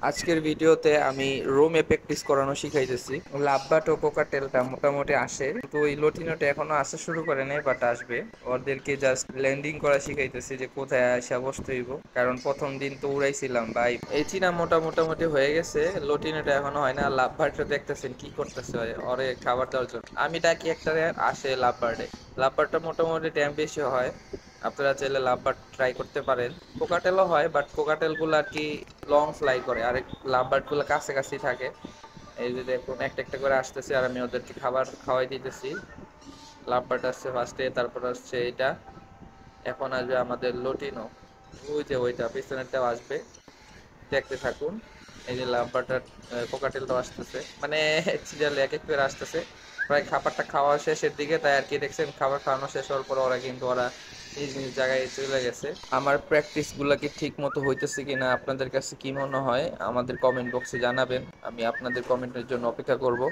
আজকের ভিডিওতে আমি রোমে প্র্যাকটিস করানো শিখাইতেছি। লাভবাট ও কোকাটেলটা মোটামুটি আসে, কিন্তু ওই লটিনোটা এখনো আসা শুরু করে নাই, বাট আসবে। ওদেরকে জাস্ট ল্যান্ডিং করা শিখাইতেছি যে কোথায় আসা বসতে হইব, কারণ প্রথম দিন তো উড়াইছিলাম ভাই। এই চীনা মোটামুটি হয়ে গেছে, লটিনোটা এখনো হয় না। লাভবার্ডটা দেখতেছেন কি করতেছে ওরে খাবার দেওয়ার জন্য। আমি ডাকি একটা আসে লাভবার্ডে। লাভবার্ডটা মোটামুটি ড্যাম বেশি হয়, আপনারা চাইলে লাভবার্ড ট্রাই করতে পারেন। কোকাটেলও হয়, বাট কোকাটেল গুলো আর কি লং ফ্লাই করে, আর লাভবার্ড গুলো কাছাকাছি থাকে। এই যে দেখুন একটা একটা করে আসতেছে, আর আমি ওদেরকে খাবার খাওয়াই দিতেছি। লাভবার্ড আসছে ফার্স্টে, তারপর আসছে এটা, এখন আসবে আমাদের লটিনো। ওই যে ওইটা পিছনেরটাও আসবে, দেখতে থাকুন। এই যে লাভবার্ডটা, কোকাটেলটাও আসতেছে, মানে সিরিয়ালে এক এক করে আসতেছে। প্রায় খাবারটা খাওয়া শেষের দিকে, তাই আর কি দেখছেন খাবার খাওয়ানো শেষ হওয়ার পর ওরা নিজ নিজ জায়গায় চলে গেছে। আমার প্র্যাকটিস গুলা কি ঠিক মতো হইতেছে কিনা, আপনাদের কাছে কি মনে হয় আমাদের কমেন্ট বক্সে জানাবেন। আমি আপনাদের কমেন্টের জন্য অপেক্ষা করব।